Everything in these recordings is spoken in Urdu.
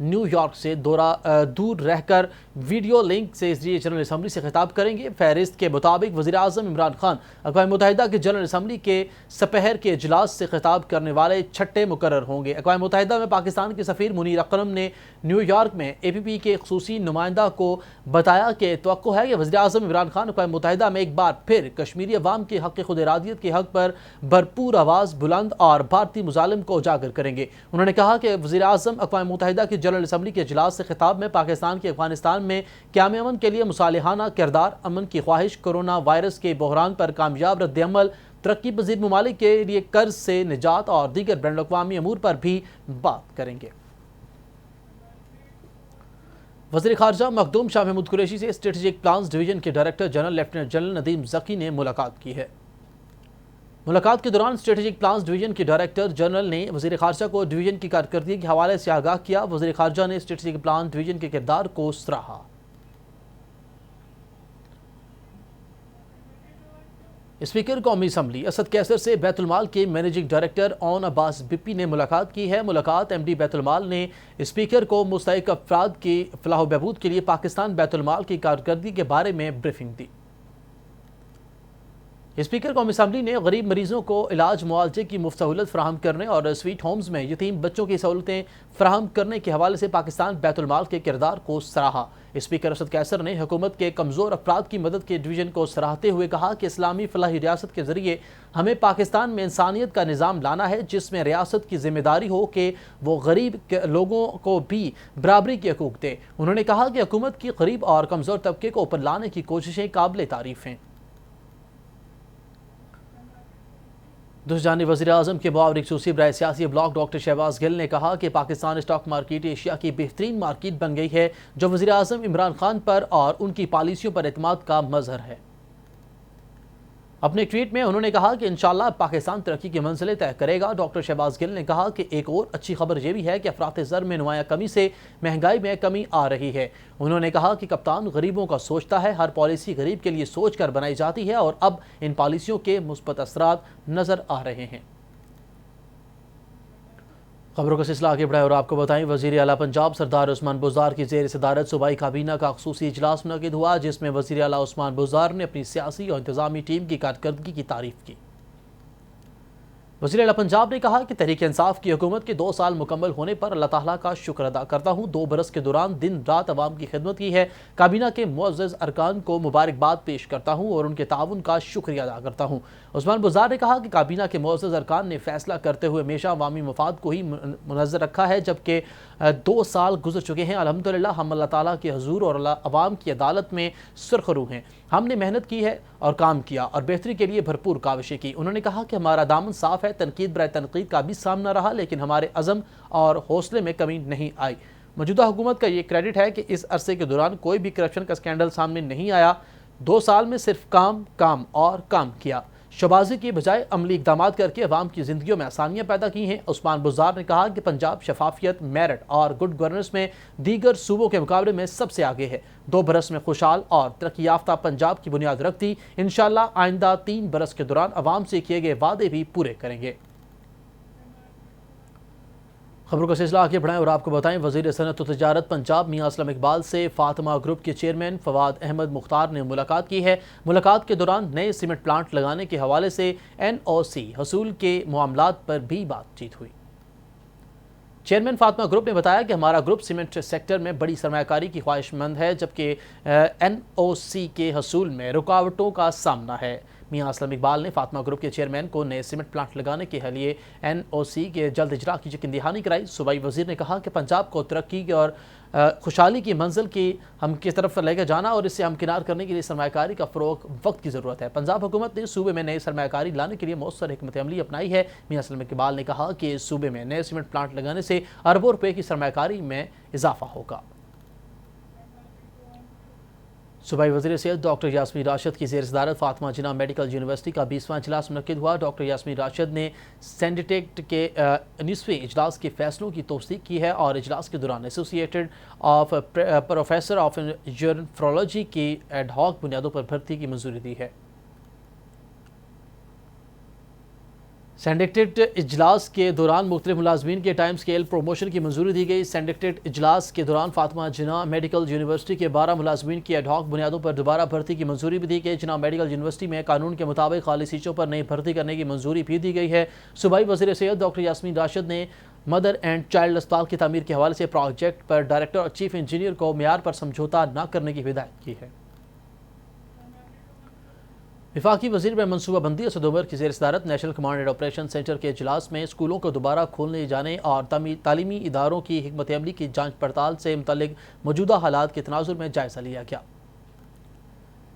نیو یارک سے دور رہ کر ویڈیو لنک سے جنرل اسمبلی سے خطاب کریں گے۔ فہرست کے مطابق وزیر اعظم عمران خان اقوام متحدہ کے جنرل اسمبلی کے سپہر کے اجلاس سے خطاب کرنے والے چھٹے مقرر ہوں گے۔ اقوام متحدہ میں پاکستان کے سفیر منیر اکرم نے نیو یارک میں اے پی پی کے خصوصی نمائندہ کو بتایا کہ توقع ہے کہ وزیر اعظم عمران خان اقوام متحدہ میں ایک بار پھر کشمیری عوام کے حق خود ارادیت کے حق پر بھرپور آواز بلند اور بھارتی مظالم کو اجاگر کریں گے۔ انہوں نے کہا کہ وزیر اعظم اقوام متحدہ کی جنرل اسمبلی کے اجلاس سے خطاب میں پاکستان کے افغانستان میں قیام امن کے لیے مصالحانہ کردار، امن کی خواہش، کورونا وائرس کے بحران پر کامیاب رد عمل، ترقی پذیر ممالک کے لیے قرض سے نجات اور دیگر بین الاقوامی امور پر بھی بات کریں گے۔ وزیر خارجہ مخدوم شاہ محمود قریشی سے اسٹریٹجک پلانز ڈویژن کے director general lieutenant general Nadeem Zaki نے ملاقات کی ہے۔ ملاقات کے دوران اسٹریٹجک پلانز ڈویژن کے ڈائریکٹر جنرل نے وزیر خارجہ کو ڈویژن کی کارکردگی کے حوالے سے آگاہ کیا۔ وزیر خارجہ نے اسٹریٹجک پلان ڈویژن کے کردار کو سراہا۔ اسپیکر قومی اسمبلی اسد کیسر سے بیت المال کے مینیجنگ ڈائریکٹر اون عباس بپی نے ملاقات کی ہے۔ ملاقات ایم ڈی بیت المال نے اسپیکر کو مستحق افراد کی فلاح و بہبود کے لیے پاکستان بیت المال کی کارکردگی کے بارے میں بریفنگ دی۔ اسپیکر قومی اسمبلی نے غریب مریضوں کو علاج معالجے کی مفت سہولت فراہم کرنے اور سویٹ ہومز میں یتیم بچوں کی سہولتیں فراہم کرنے کے حوالے سے پاکستان بیت المال کے کردار کو سراہا۔ اسپیکر اسد کیسر نے حکومت کے کمزور افراد کی مدد کے ڈویژن کو سراہتے ہوئے کہا کہ اسلامی فلاحی ریاست کے ذریعے ہمیں پاکستان میں انسانیت کا نظام لانا ہے، جس میں ریاست کی ذمہ داری ہو کہ وہ غریب لوگوں کو بھی برابری کے حقوق دے۔ انہوں نے کہا کہ حکومت کی غریب اور کمزور طبقے کو اوپر لانے کی کوششیں قابل تعریف ہیں۔ دوسری جانب وزیر اعظم کے معاون خصوصی برائے سیاسی بلاک ڈاکٹر شہباز گل نے کہا کہ پاکستان اسٹاک مارکیٹ ایشیا کی بہترین مارکیٹ بن گئی ہے، جو وزیر اعظم عمران خان پر اور ان کی پالیسیوں پر اعتماد کا مظہر ہے۔ اپنے ایک ٹویٹ میں انہوں نے کہا کہ انشاءاللہ پاکستان ترقی کی منزلیں طے کرے گا۔ ڈاکٹر شہباز گل نے کہا کہ ایک اور اچھی خبر یہ بھی ہے کہ افراط زر میں نمایاں کمی سے مہنگائی میں کمی آ رہی ہے۔ انہوں نے کہا کہ کپتان غریبوں کا سوچتا ہے، ہر پالیسی غریب کے لیے سوچ کر بنائی جاتی ہے اور اب ان پالیسیوں کے مثبت اثرات نظر آ رہے ہیں۔ خبروں کا سلسلہ آگے بڑھائے اور آپ کو بتائیں وزیر اعلیٰ پنجاب سردار عثمان بزدار کی زیر صدارت صوبائی کابینہ کا خصوصی اجلاس منعقد ہوا، جس میں وزیر اعلیٰ عثمان بزدار نے اپنی سیاسی اور انتظامی ٹیم کی کارکردگی کی تعریف کی۔ وزیر اعلیٰ پنجاب نے کہا کہ تحریک انصاف کی حکومت کے 2 سال مکمل ہونے پر اللہ تعالیٰ کا شکر ادا کرتا ہوں۔ 2 برس کے دوران دن رات عوام کی خدمت کی ہے۔ کابینہ کے معزز ارکان کو مبارکباد پیش کرتا ہوں اور ان کے تعاون کا شکریہ ادا کرتا ہوں۔ عثمان بزدار نے کہا کہ کابینہ کے معزز ارکان نے فیصلہ کرتے ہوئے ہمیشہ عوامی مفاد کو ہی منظر رکھا ہے، جبکہ 2 سال گزر چکے ہیں۔ الحمدللہ ہم اللہ تعالیٰ کے حضور اور عوام کی عدالت میں سرخرو ہیں۔ ہم نے محنت کی ہے اور کام کیا اور بہتری کے لیے بھرپور کاوشیں کی۔ انہوں نے کہا کہ ہمارا دامن صاف ہے، تنقید برائے تنقید کا بھی سامنا رہا، لیکن ہمارے عزم اور حوصلے میں کمی نہیں آئی۔ موجودہ حکومت کا یہ کریڈٹ ہے کہ اس عرصے کے دوران کوئی بھی کرپشن کا سکینڈل سامنے نہیں آیا۔ 2 سال میں صرف کام اور کام کیا، شبازی کی بجائے عملی اقدامات کر کے عوام کی زندگیوں میں آسانیاں پیدا کی ہیں۔ عثمان بزدار نے کہا کہ پنجاب شفافیت، میرٹ اور گڈ گورننس میں دیگر صوبوں کے مقابلے میں سب سے آگے ہے۔ 2 برس میں خوشحال اور ترقی یافتہ پنجاب کی بنیاد رکھتی، انشاءاللہ آئندہ 3 برس کے دوران عوام سے کیے گئے وعدے بھی پورے کریں گے۔ خبروں کا سلسلہ آگے بڑھائیں اور آپ کو بتائیں وزیر صنعت و تجارت پنجاب میاں اسلم اقبال سے فاطمہ گروپ کے چیئرمین فواد احمد مختار نے ملاقات کی ہے۔ ملاقات کے دوران نئے سیمنٹ پلانٹ لگانے کے حوالے سے NOC حصول کے معاملات پر بھی بات چیت ہوئی۔ چیئرمین فاطمہ گروپ نے بتایا کہ ہمارا گروپ سیمنٹ سیکٹر میں بڑی سرمایہ کاری کی خواہش مند ہے، جبکہ NOC کے حصول میں رکاوٹوں کا سامنا ہے۔ میاں اسلم اقبال نے فاطمہ گروپ کے چیئرمین کو نئے سیمنٹ پلانٹ لگانے کے لیے NOC کے جلد اجرا کی یقین دہانی کرائی۔ صوبائی وزیر نے کہا کہ پنجاب کو ترقی اور خوشحالی کی منزل کی طرف لے کے جانا اور اسے ہمکنار کرنے کے لیے سرمایہ کاری کا فروغ وقت کی ضرورت ہے۔ پنجاب حکومت نے صوبے میں نئے سرمایہ کاری لانے کے لیے مؤثر حکمت عملی اپنائی ہے۔ میاں اسلم اقبال نے کہا کہ صوبے میں نئے سیمنٹ پلانٹ لگانے سے اربوں روپے کی سرمایہ کاری میں اضافہ ہوگا۔ صوبائی وزیر صحت ڈاکٹر یاسمین راشد کی زیر صدارت فاطمہ جناح میڈیکل یونیورسٹی کا 20واں اجلاس منعقد ہوا۔ ڈاکٹر یاسمین راشد نے سینڈیکیٹ کے 19ویں اجلاس کے فیصلوں کی توثیق کی ہے اور اجلاس کے دوران ایسوسییٹڈ آف پروفیسر آف نیفرولوجی کی ایڈ ہاک بنیادوں پر بھرتی کی منظوری دی ہے۔ سینڈکٹریٹ اجلاس کے دوران مختلف ملازمین کے ٹائم اسکیل پروموشن کی منظوری دی گئی۔ سینڈکٹریٹ اجلاس کے دوران فاطمہ جناح میڈیکل یونیورسٹی کے 12 ملازمین کی ایڈ ہاک بنیادوں پر دوبارہ بھرتی کی منظوری بھی دی گئی۔ جناح میڈیکل یونیورسٹی میں قانون کے مطابق خالی سیٹوں پر نئی بھرتی کرنے کی منظوری بھی دی گئی ہے۔ صوبائی وزیر صحت ڈاکٹر یاسمین راشد نے مدر اینڈ چائلڈ اسپتال کی تعمیر کے حوالے سے پروجیکٹ پر ڈائریکٹر اور چیف انجینئر کو معیار پر سمجھوتا نہ کرنے کی ہدایت کی ہے۔ وفاقی وزیر میں منصوبہ بندی اسد عمر کی زیر صدارت national command and operation centre کے اجلاس میں اسکولوں کو دوبارہ کھولنے جانے اور تعلیمی اداروں کی حکمت عملی کی جانچ پڑتال سے متعلق موجودہ حالات کے تناظر میں جائزہ لیا گیا۔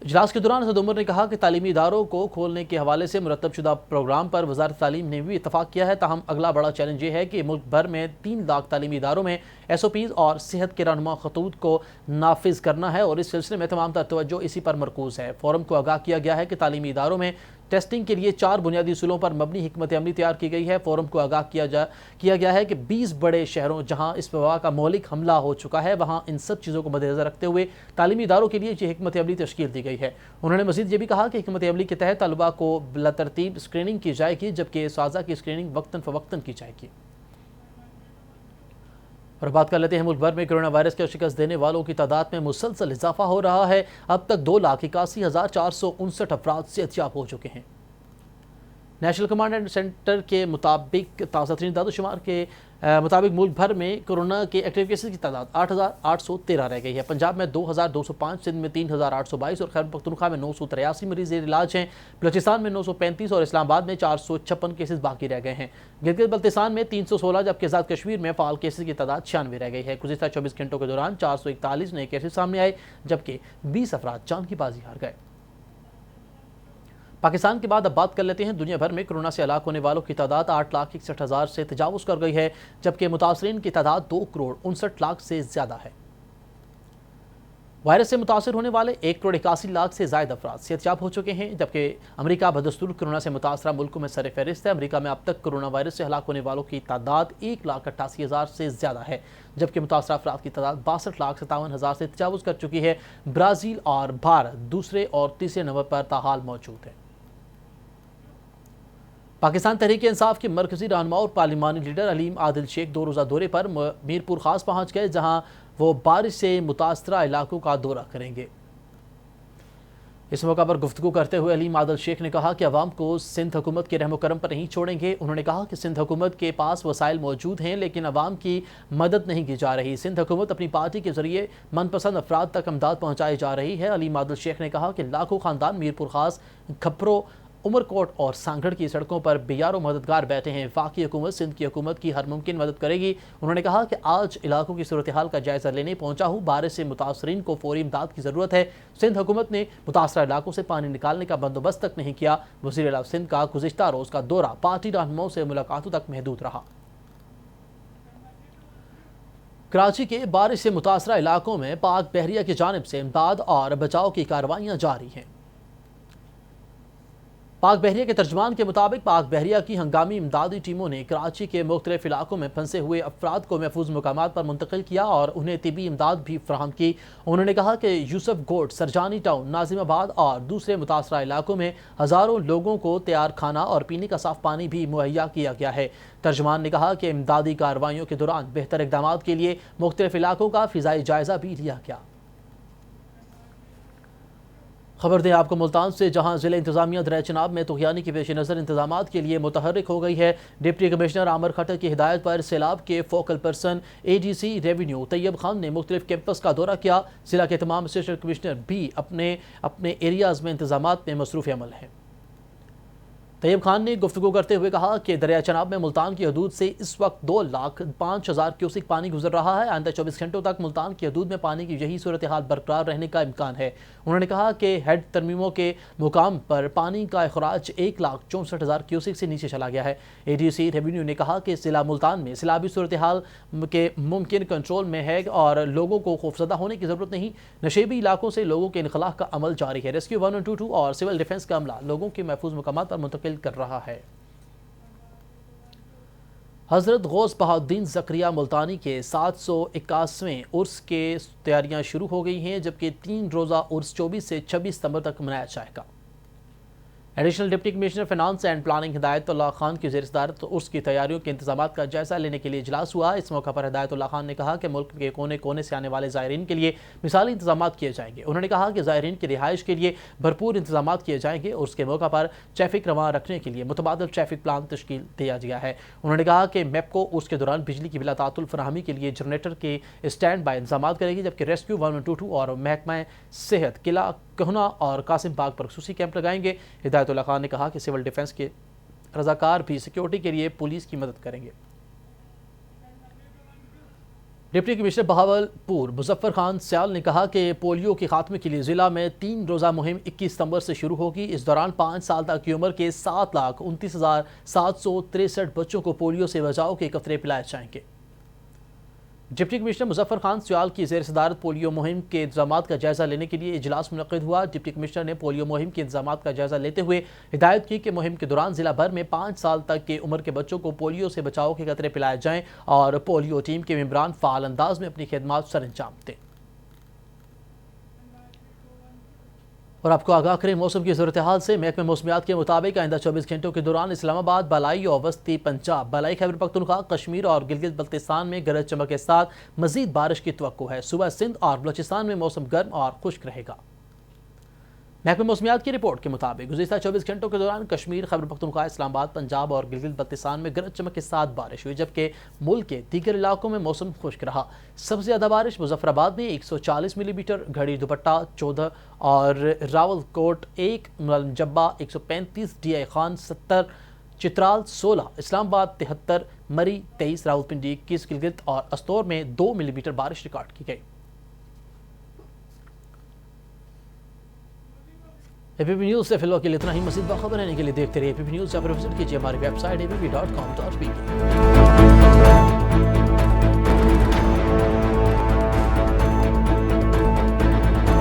اجلاس کے دوران اسد عمر نے کہا کہ تعلیمی اداروں کو کھولنے کے حوالے سے مرتب شدہ پروگرام پر وزارت تعلیم نے بھی اتفاق کیا ہے، تاہم اگلا بڑا چیلنج یہ ہے کہ ملک بھر میں 3 لاکھ تعلیمی اداروں میں ایس او پیز اور صحت کے رہنما خطوط کو نافذ کرنا ہے اور اس سلسلے میں تمام تر توجہ اسی پر مرکوز ہے۔ فورم کو آگاہ کیا گیا ہے کہ تعلیمی اداروں میں ٹیسٹنگ کے لیے 4 بنیادی اصولوں پر مبنی حکمت عملی تیار کی گئی ہے۔ فورم کو آگاہ کیا گیا ہے کہ 20 بڑے شہروں جہاں اس وبا کا مہلک حملہ ہو چکا ہے وہاں ان سب چیزوں کو مد نظر رکھتے ہوئے تعلیمی اداروں کے لیے یہ حکمت عملی تشکیل دی گئی ہے۔ انہوں نے مزید یہ بھی کہا کہ حکمت عملی کے تحت طلباء کو بلا ترتیب اسکریننگ کی جائے گی، جبکہ اساتذہ کی اسکریننگ وقتاً فوقتاً کی جائے گی۔ اور بات کر لیتے ہیں ملک بھر میں کرونا وائرس کا شکست دینے والوں کی تعداد میں مسلسل اضافہ ہو رہا ہے۔ اب تک 2,81,459 افراد صحتیاب ہو چکے ہیں۔ نیشنل کمانڈ اینڈ سینٹر کے مطابق تازہ ترین داد و شمار کے مطابق ملک بھر میں کرونا کے ایکٹیو کیسز کی تعداد 8,813 رہ گئی ہے۔ پنجاب میں 2,205، سندھ میں 3,822 اور خیبر پختونخوا میں 983 مریض زیر علاج ہیں۔ بلوچستان میں 935 اور اسلام آباد میں 456 کیسز باقی رہ گئے ہیں۔ گلگت بلتستان میں 316 جبکہ آزاد کشمیر میں فعال کیسز کی تعداد 96 رہ گئی ہے۔ گزشتہ 24 گھنٹوں کے دوران 441 نئے کیسز سامنے آئے جبکہ 20 افراد جان کی بازی ہار گئے۔ پاکستان کے بعد اب بات کر لیتے ہیں دنیا بھر میں کرونا سے ہلاک ہونے والوں کی تعداد 8,61,000 سے تجاوز کر گئی ہے، جبکہ متاثرین کی تعداد 2,59,00,000 سے زیادہ ہے۔ وائرس سے متاثر ہونے والے 1,81,00,000 سے زائد افراد صحتیاب ہو چکے ہیں، جبکہ امریکہ بدستور کرونا سے متاثرہ ملکوں میں سر فہرست ہے۔ امریکہ میں اب تک کرونا وائرس سے ہلاک ہونے والوں کی تعداد 1,88,000 سے زیادہ ہے، جبکہ متاثرہ افراد کی تعداد 62,57,000 سے تجاوز کر چکی ہے۔ برازیل اور بھارت دوسرے اور تیسرے نمبر پر تاحال موجود ہے۔ پاکستان تحریک انصاف کے مرکزی رہنما اور پارلیمانی لیڈر علیم عادل شیخ 2 روزہ دورے پر میرپور خاص پہنچ گئے، جہاں وہ بارش سے متاثرہ علاقوں کا دورہ کریں گے۔ اس موقع پر گفتگو کرتے ہوئے علیم عادل شیخ نے کہا کہ عوام کو سندھ حکومت کے رحم و کرم پر نہیں چھوڑیں گے۔ انہوں نے کہا کہ سندھ حکومت کے پاس وسائل موجود ہیں لیکن عوام کی مدد نہیں کی جا رہی۔ سندھ حکومت اپنی پارٹی کے ذریعے من پسند افراد تک امداد پہنچائی جا رہی ہے۔ علیم عادل شیخ نے کہا کہ لاکھوں خاندان میرپور خاص، کھپرو، عمرکوٹ اور سانگھڑ کی سڑکوں پر بے یار و مددگار بیٹھے ہیں۔ وفاقی حکومت سندھ کی حکومت کی ہر ممکن مدد کرے گی۔ انہوں نے کہا کہ آج علاقوں کی صورتحال کا جائزہ لینے پہنچا ہوں۔ بارش سے متاثرین کو فوری امداد کی ضرورت ہے۔ سندھ حکومت نے متاثرہ علاقوں سے پانی نکالنے کا بندوبست تک نہیں کیا۔ وزیر اعلیٰ سندھ کا گزشتہ روز کا دورہ پارٹی رہنماؤں سے ملاقاتوں تک محدود رہا۔ کراچی کے بارش سے متاثرہ علاقوں میں پاک بحریہ کی جانب سے امداد اور بچاؤ کی کارروائیاں جاری ہیں۔ پاک بحریہ کے ترجمان کے مطابق پاک بحریہ کی ہنگامی امدادی ٹیموں نے کراچی کے مختلف علاقوں میں پھنسے ہوئے افراد کو محفوظ مقامات پر منتقل کیا اور انہیں طبی امداد بھی فراہم کی۔ انہوں نے کہا کہ یوسف گوٹ، سرجانی ٹاؤن، ناظم آباد اور دوسرے متاثرہ علاقوں میں ہزاروں لوگوں کو تیار کھانا اور پینے کا صاف پانی بھی مہیا کیا گیا ہے۔ ترجمان نے کہا کہ امدادی کارروائیوں کے دوران بہتر اقدامات کے لیے مختلف علاقوں کا فضائی جائزہ بھی لیا گیا۔ خبر دیں آپ کو ملتان سے، جہاں ضلع انتظامیہ دریا چناب میں طغیانی کے پیش نظر انتظامات کے لیے متحرک ہو گئی ہے۔ ڈپٹی کمشنر عامر خٹک کی ہدایت پر سیلاب کے فوکل پرسن اے ڈی سی ریونیو طیب خان نے مختلف کیمپس کا دورہ کیا۔ ضلع کے تمام اسسٹنٹ کمشنر بھی اپنے ایریاز میں انتظامات میں مصروف عمل ہیں۔ طیب خان نے گفتگو کرتے ہوئے کہا کہ دریا چناب میں ملتان کی حدود سے اس وقت 2,05,000 کیوسک پانی گزر رہا ہے۔ آئندہ 24 گھنٹوں تک ملتان کی حدود میں پانی کی یہی صورتحال برقرار رہنے کا امکان ہے۔ انہوں نے کہا کہ ہیڈ ترمیموں کے مقام پر پانی کا اخراج 1,64,000 کیوسک سے نیچے چلا گیا ہے۔ اے ڈی سی ریونیو نے کہا کہ ضلع ملتان میں سیلابی صورتحال کے ممکن کنٹرول میں ہے اور لوگوں کو خوفزدہ ہونے کی ضرورت نہیں۔ نشیبی علاقوں سے لوگوں کے انخلاء کا عمل جاری ہے۔ ریسکیو 122 اور سول ڈیفنس کا عملہ لوگوں کے محفوظ مقامات پر منتقل کر رہا ہے۔ حضرت غوث بہاؤالدین زکریا ملتانی کے 781ویں عرس کے تیاریاں شروع ہو گئی ہیں، جبکہ 3 روزہ عرس 24 سے 26 ستمبر تک منایا جائے گا۔ Additional deputy commissioner finance and planning Hidayat Ullah Khan کی زیر صدارت عرس کی تیاریوں کے انتظامات کا جائزہ لینے کے لیے اجلاس ہوا۔ اس موقع پر ہدایت اللہ خان نے کہا کہ ملک کے کونے کونے سے آنے والے زائرین کے لیے مثالی انتظامات کیے جائیں گے۔ انہوں نے کہا کہ زائرین کی رہائش کے لیے بھرپور انتظامات کیے جائیں گے۔ عرس کے موقع پر ٹریفک رواں رکھنے کے لیے متبادل ٹریفک پلان تشکیل دیا گیا ہے۔ انہوں نے کہا کہ میپکو عرس کے دوران بجلی کی بلا تعطل فراہمی کے لیے جنریٹر کے اسٹینڈ بائی انتظامات کرے گی، جبکہ ریسکیو 1122 اور محکمہ صحت قلعہ کہنا اور قاسم باغ پر خصوصی کیمپ لگائیں گے۔ ہدایت اللہ خان نے کہا کہ سول ڈیفنس کے رضاکار بھی سیکیورٹی کے لیے پولیس کی مدد کریں گے۔ ڈپٹی کمشنر بہاولپور مظفر خان سیال نے کہا کہ پولیو کے خاتمے کے لیے ضلع میں 3 روزہ مہم 21 ستمبر سے شروع ہوگی۔ اس دوران 5 سال تک کی عمر کے 7,29,763 بچوں کو پولیو سے بچاؤ کے قطرے پلائے جائیں گے۔ ڈپٹی کمشنر مظفر خان سیال کی زیر صدارت پولیو مہم کے انتظامات کا جائزہ لینے کے لیے اجلاس منعقد ہوا۔ ڈپٹی کمشنر نے پولیو مہم کے انتظامات کا جائزہ لیتے ہوئے ہدایت کی کہ مہم کے دوران ضلع بھر میں 5 سال تک کی عمر کے بچوں کو پولیو سے بچاؤ کے قطرے پلائے جائیں اور پولیو ٹیم کے ممبران فعال انداز میں اپنی خدمات سر انجام دیں۔ اور آپ کو آگاہ کریں موسم کی صورتحال سے۔ محکمہ موسمیات کے مطابق آئندہ 24 گھنٹوں کے دوران اسلام آباد، بالائی اور وسطی پنجاب، بالائی خیبر پختونخوا، کشمیر اور گلگت بلتستان میں گرج چمک کے ساتھ مزید بارش کی توقع ہے۔ صوبہ سندھ اور بلوچستان میں موسم گرم اور خشک رہے گا۔ محکمہ موسمیات کی رپورٹ کے مطابق گزشتہ 24 گھنٹوں کے دوران کشمیر، خیبر پختونخوا، اسلام آباد، پنجاب اور گلگت بلتستان میں گرج چمک کے ساتھ بارش ہوئی، جبکہ ملک کے دیگر علاقوں میں موسم خشک رہا۔ سب سے زیادہ بارش مظفر آباد میں 140 ملی میٹر، گھڑی دوپٹہ 14 اور راول کوٹ 1، ملنجبہ 135، ڈی آئی خان 70، چترال 16، اسلام آباد 73، مری 23، راولپنڈی 21، گلگت اور استور میں 2 ملی میٹر بارش ریکارڈ کی گئی۔ اے پی پی نیوز سے فی الوقت کے لیے اتنا ہی۔ مزید باخبر رہنے کے لیے دیکھتے رہیے اے پی پی نیوز، یا پھر وزٹ کیجیے ہماری ویب سائٹ app.com.pk۔